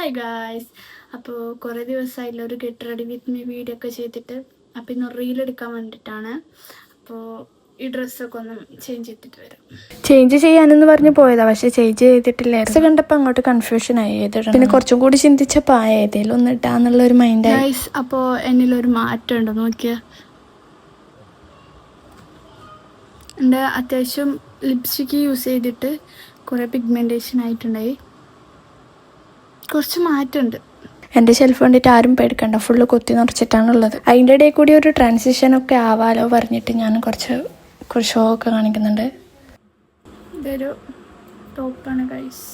Hi guys. അപ്പോൾ കുറേ ദിവസമായില്ല ഒരു get ready with me video ഒക്കെ ചെയ്തിട്ട്. അപ്പോൾ ഇന്ന് റീലെടുക്കാൻ വേണ്ടിയിട്ടാണ്. അപ്പോൾ ഈ ഡ്രസ്സൊക്കെ ഒന്ന് ചേഞ്ച് ചെയ്തിട്ട് വരാം. ചേഞ്ച് ചെയ്യാനെന്ന് പറഞ്ഞ് പോയതാ, പക്ഷെ ചേഞ്ച് ചെയ്തിട്ടില്ല. ഡ്രസ്സ് കണ്ടപ്പോൾ അങ്ങോട്ട് കൺഫ്യൂഷൻ ആയി. പിന്നെ കുറച്ചും കൂടി ചിന്തിച്ചപ്പോൾ ഏതേലും ഒന്ന് ഇട്ടാന്നുള്ള ഒരു മൈൻഡായി. ഗായ്സ്, അപ്പോൾ എന്നിലൊരു മാറ്റം ഉണ്ട്, നോക്കിയാൽ. എൻ്റെ അത്യാവശ്യം ലിപ്സ്റ്റിക്ക് യൂസ് ചെയ്തിട്ട് കുറേ പിഗ്മെൻറ്റേഷൻ ആയിട്ടുണ്ടായി. കുറച്ച് മാറ്റമുണ്ട്. എൻ്റെ ഷെൽഫ് കണ്ടിട്ട് ആരും പേടിക്കണ്ട, ഫുള്ള് കൊത്തി നിറച്ചിട്ടാണുള്ളത്. അതിൻ്റെ ഇടയിൽ കൂടി ഒരു ട്രാൻസിഷനൊക്കെ ആവാലോ പറഞ്ഞിട്ട് ഞാൻ കുറച്ച് ഷോ ഒക്കെ കാണിക്കുന്നുണ്ട്. ഇതൊരു ടോപ്പാണ് ഗൈസ്.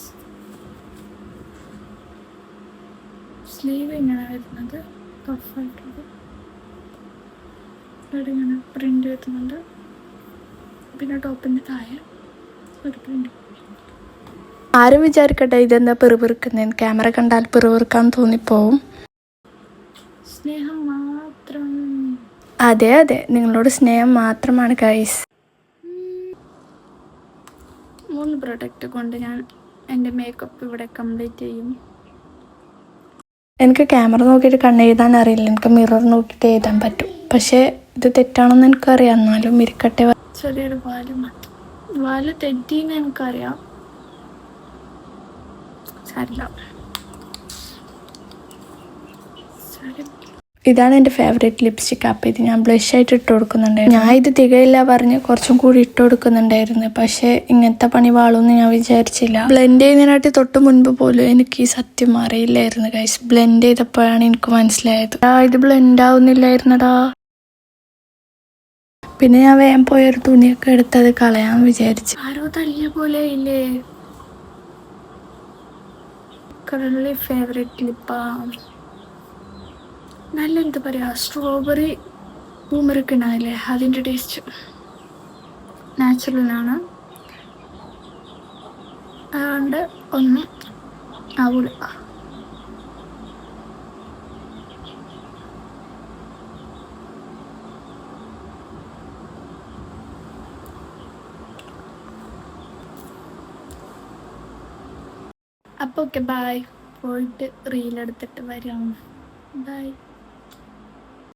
സ്ലീവ് ഇങ്ങനെ വരുന്നത്, ടഫായിട്ടുള്ളത്. ഇവിടെ ഇങ്ങനെ പ്രിൻ്റ് വരുന്നുണ്ട്. പിന്നെ ടോപ്പിൻ്റെ താഴെ ഒരു പ്രിൻ്റ്. ആരും വിചാരിക്കട്ടെ ഇതെന്താ പെറുപിറുക്കുന്നതെന്ന്. ക്യാമറ കണ്ടാൽ പെറുപിറുക്കാൻ തോന്നിപ്പോവും. സ്നേഹം മാത്രം. അതെ അതെ, നിങ്ങളോട് സ്നേഹം മാത്രമാണ് ഗൈസ്. 3 പ്രൊഡക്റ്റ് കൊണ്ട് ഞാൻ എൻ്റെ മേക്കപ്പ് ഇവിടെ കംപ്ലീറ്റ് ചെയ്യും. എനിക്ക് ക്യാമറ നോക്കിയിട്ട് കണ്ണെഴുതാൻ അറിയില്ല, എനിക്ക് മിറർ നോക്കിയിട്ട് എഴുതാൻ പറ്റും. പക്ഷേ ഇത് തെറ്റാണെന്ന് എനിക്കറിയാം, എന്നാലും ഇരിക്കട്ടെ. ചെറിയൊരു വാല് തെറ്റീന്ന് എനിക്കറിയാം. ഇതാണ് എൻ്റെ ഫേവറേറ്റ് ലിപ്സ്റ്റിക്. അപ്പം ഇത് ഞാൻ ബ്ലഷ് ആയിട്ട് ഇട്ട് കൊടുക്കുന്നുണ്ടായിരുന്നു. ഞാൻ ഇത് തികയില്ല പറഞ്ഞ് കുറച്ചും കൂടി ഇട്ട് കൊടുക്കുന്നുണ്ടായിരുന്നു. പക്ഷേ ഇങ്ങനത്തെ പണി വാളുമെന്ന് ഞാൻ വിചാരിച്ചില്ല. ബ്ലെൻഡ് ചെയ്യുന്നതിനായിട്ട് തൊട്ട് മുൻപ് പോലും എനിക്ക് ഈ സത്യം അറിയില്ലായിരുന്നു ഗൈസ്. ബ്ലെൻഡ് ചെയ്തപ്പോഴാണ് എനിക്ക് മനസ്സിലായത് ഇത് ബ്ലെൻഡ് ആവുന്നില്ലായിരുന്നടാ. പിന്നെ ഞാൻ വേഗം പോയൊരു തുണിയൊക്കെ എടുത്തത് കളയാൻ വിചാരിച്ചു. ആരോ തല്ലിയ പോലെ ഇല്ലേ. കറൻലി ഫേവറേറ്റ് ലിപ്പാ. നല്ല എന്താ പറയുക, സ്ട്രോബെറി പൂമരൊക്കെ ഉണ്ടാവില്ലേ, അതിൻ്റെ ടേസ്റ്റ്. നാച്ചുറലാണ്, അതുകൊണ്ട് ഒന്നും ആവൂല. അപ്പോൾ ഓക്കെ, ബൈ. പോയിട്ട് റീലെടുത്തിട്ട് വരാം. ബൈ.